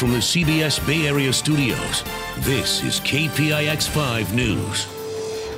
from the CBS Bay Area studios, this is KPIX 5 News.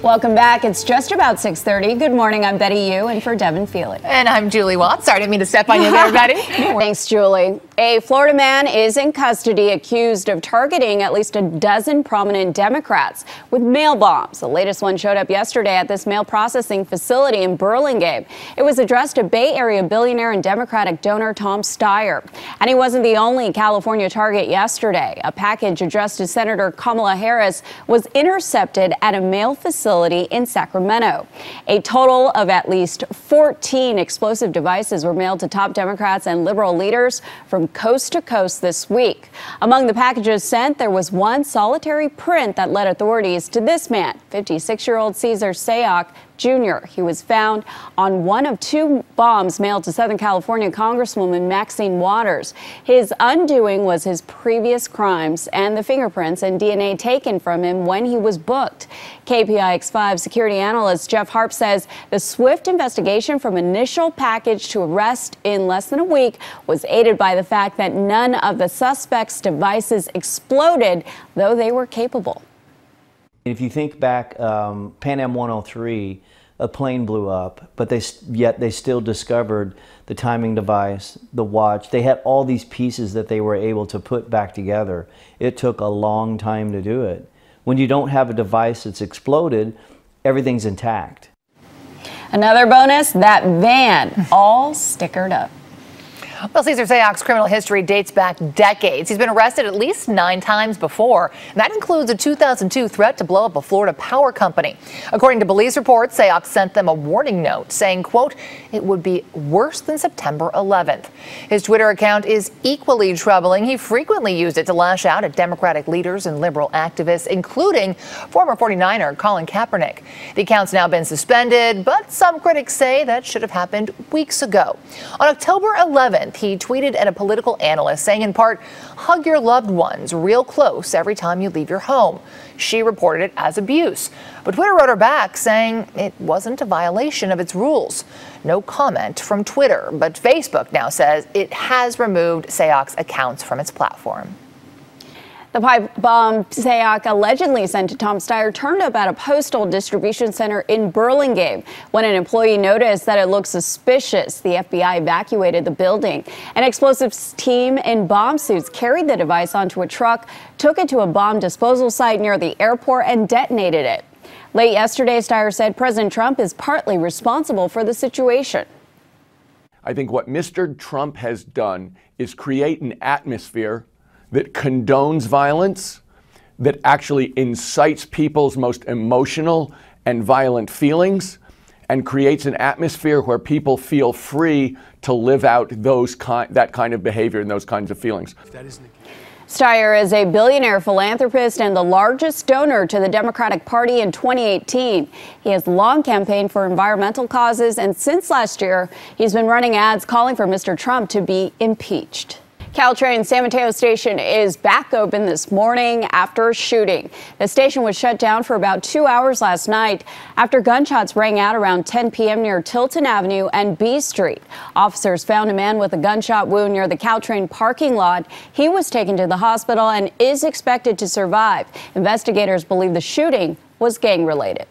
Welcome back. It's just about 6:30. Good morning. I'm Betty Yu, and for Devin Feely. And I'm Julie Watts. Sorry, I didn't mean to step on you there, Betty. Thanks, Julie. A Florida man is in custody accused of targeting at least a dozen prominent Democrats with mail bombs. The latest one showed up yesterday at this mail processing facility in Burlingame. It was addressed to Bay Area billionaire and Democratic donor Tom Steyer. And he wasn't the only California target yesterday. A package addressed to Senator Kamala Harris was intercepted at a mail facility in Sacramento. A total of at least 14 explosive devices were mailed to top Democrats and liberal leaders from coast to coast this week. Among the packages sent, there was one solitary print that led authorities to this man, 56-year-old Cesar Sayoc Jr. He was found on one of two bombs mailed to Southern California Congresswoman Maxine Waters. His undoing was his previous crimes and the fingerprints and DNA taken from him when he was booked. KPIX 5 security analyst Jeff Harp says the swift investigation from initial package to arrest in less than a week was aided by the fact that none of the suspects' devices exploded, though they were capable. If you think back, Pan Am 103, a plane blew up, but yet they still discovered the timing device, the watch. They had all these pieces that they were able to put back together. It took a long time to do it. When you don't have a device that's exploded, everything's intact. Another bonus, that van all stickered up. Well, Cesar Sayoc's criminal history dates back decades. He's been arrested at least 9 times before. And that includes a 2002 threat to blow up a Florida power company. According to police reports, Sayoc sent them a warning note saying, quote, it would be worse than September 11th. His Twitter account is equally troubling. He frequently used it to lash out at Democratic leaders and liberal activists, including former 49er Colin Kaepernick. The account's now been suspended, but some critics say that should have happened weeks ago. On October 11th, he tweeted at a political analyst saying in part, hug your loved ones real close every time you leave your home. She reported it as abuse, but Twitter wrote her back saying it wasn't a violation of its rules. No comment from Twitter, but Facebook now says it has removed Sayoc's accounts from its platform. The pipe bomb Sayoc allegedly sent to Tom Steyer turned up at a postal distribution center in Burlingame. When an employee noticed that it looked suspicious, the FBI evacuated the building. An explosives team in bomb suits carried the device onto a truck, took it to a bomb disposal site near the airport, and detonated it. Late yesterday, Steyer said President Trump is partly responsible for the situation. I think what Mr. Trump has done is create an atmosphere that condones violence, that actually incites people's most emotional and violent feelings, and creates an atmosphere where people feel free to live out that kind of behavior and those kinds of feelings. Steyer is a billionaire philanthropist and the largest donor to the Democratic Party in 2018. He has long campaigned for environmental causes, and since last year, he's been running ads calling for Mr. Trump to be impeached. Caltrain's San Mateo station is back open this morning after a shooting. The station was shut down for about 2 hours last night after gunshots rang out around 10 p.m. near Tilton Avenue and B Street. Officers found a man with a gunshot wound near the Caltrain parking lot. He was taken to the hospital and is expected to survive. Investigators believe the shooting was gang-related.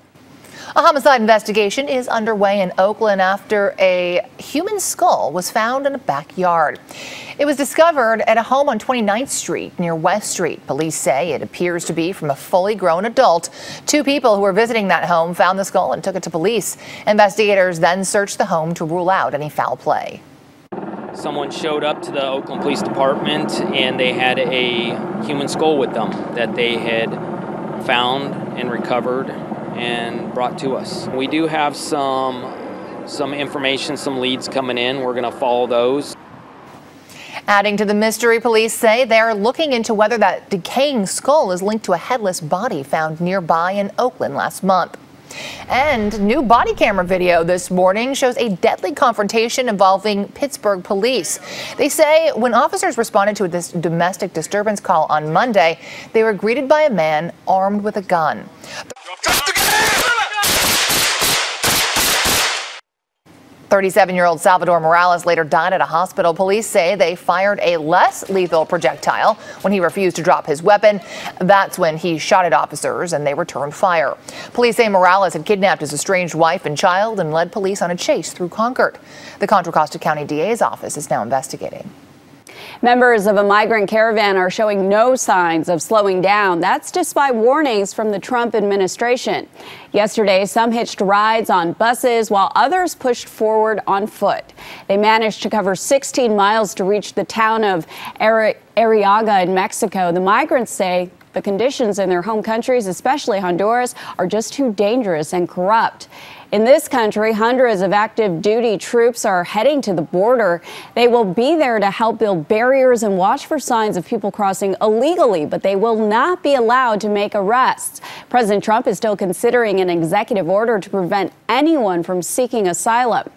A homicide investigation is underway in Oakland after a human skull was found in a backyard. It was discovered at a home on 29th Street near West Street. Police say it appears to be from a fully grown adult. 2 people who were visiting that home found the skull and took it to police. Investigators then searched the home to rule out any foul play. Someone showed up to the Oakland Police Department and they had a human skull with them that they had found and recovered and brought to us. We do have some information, some leads coming in. We're going to follow those. Adding to the mystery, police say they're looking into whether that decaying skull is linked to a headless body found nearby in Oakland last month. And new body camera video this morning shows a deadly confrontation involving Pittsburgh police. They say when officers responded to this domestic disturbance call on Monday, they were greeted by a man armed with a gun. 37-year-old Salvador Morales later died at a hospital. Police say they fired a less lethal projectile when he refused to drop his weapon. That's when he shot at officers and they returned fire. Police say Morales had kidnapped his estranged wife and child and led police on a chase through Concord. The Contra Costa County DA's office is now investigating. Members of a migrant caravan are showing no signs of slowing down. That's despite warnings from the Trump administration. Yesterday, some hitched rides on buses while others pushed forward on foot. They managed to cover 16 miles to reach the town of Arriaga in Mexico. The migrants say the conditions in their home countries, especially Honduras, are just too dangerous and corrupt. In this country, hundreds of active duty troops are heading to the border. They will be there to help build barriers and watch for signs of people crossing illegally, but they will not be allowed to make arrests. President Trump is still considering an executive order to prevent anyone from seeking asylum.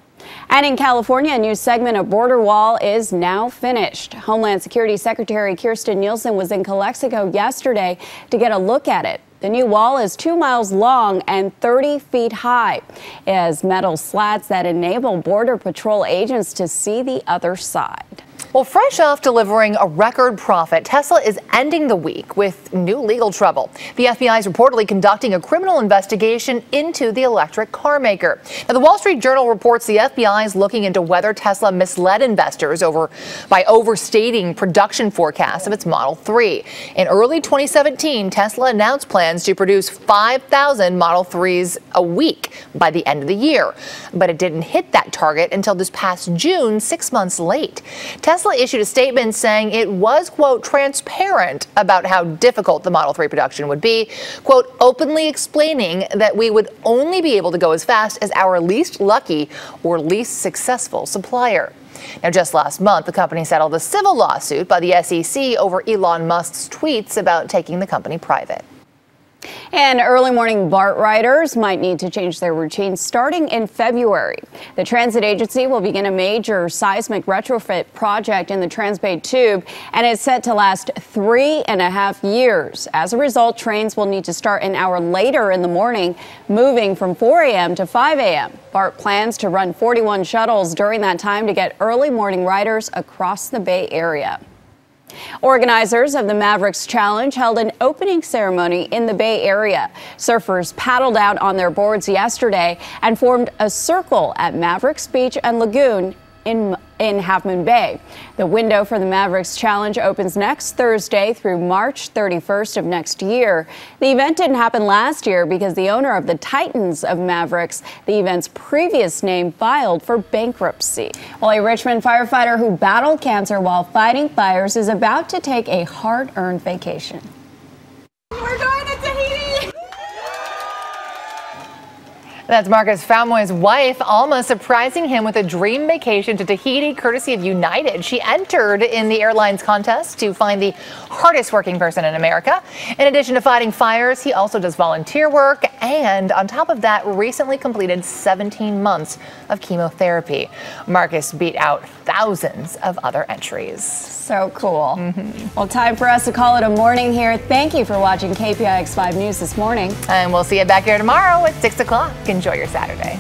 And in California, a new segment of border wall is now finished. Homeland Security Secretary Kirstjen Nielsen was in Calexico yesterday to get a look at it. The new wall is 2 miles long and 30 feet high. It has metal slats that enable Border Patrol agents to see the other side. Well, fresh off delivering a record profit, Tesla is ending the week with new legal trouble. The FBI is reportedly conducting a criminal investigation into the electric car maker. Now, the Wall Street Journal reports the FBI is looking into whether Tesla misled investors by overstating production forecasts of its Model 3. In early 2017, Tesla announced plans to produce 5,000 Model 3s a week by the end of the year. But it didn't hit that target until this past June, 6 months late. Tesla issued a statement saying it was, quote, transparent about how difficult the Model 3 production would be, quote, openly explaining that we would only be able to go as fast as our least lucky or least successful supplier. Now, just last month, the company settled a civil lawsuit by the SEC over Elon Musk's tweets about taking the company private. And early morning BART riders might need to change their routines starting in February. The transit agency will begin a major seismic retrofit project in the Transbay Tube, and it's set to last 3.5 years. As a result, trains will need to start an hour later in the morning, moving from 4 a.m. to 5 a.m. BART plans to run 41 shuttles during that time to get early morning riders across the Bay Area. Organizers of the Mavericks Challenge held an opening ceremony in the Bay Area. Surfers paddled out on their boards yesterday and formed a circle at Mavericks Beach and Lagoon in Half Moon Bay. The window for the Mavericks Challenge opens next Thursday through March 31st of next year. The event didn't happen last year because the owner of the Titans of Mavericks, the event's previous name, filed for bankruptcy. Well, a Richmond firefighter who battled cancer while fighting fires is about to take a hard-earned vacation. We're going to Tahiti! That's Marcus Famoy's wife, Alma, surprising him with a dream vacation to Tahiti, courtesy of United. She entered in the airline's contest to find the hardest working person in America. In addition to fighting fires, he also does volunteer work and, on top of that, recently completed 17 months of chemotherapy. Marcus beat out thousands of other entries. So cool. Well, time for us to call it a morning here. Thank you for watching KPIX 5 News this morning. And we'll see you back here tomorrow at 6 o'clock. Enjoy your Saturday.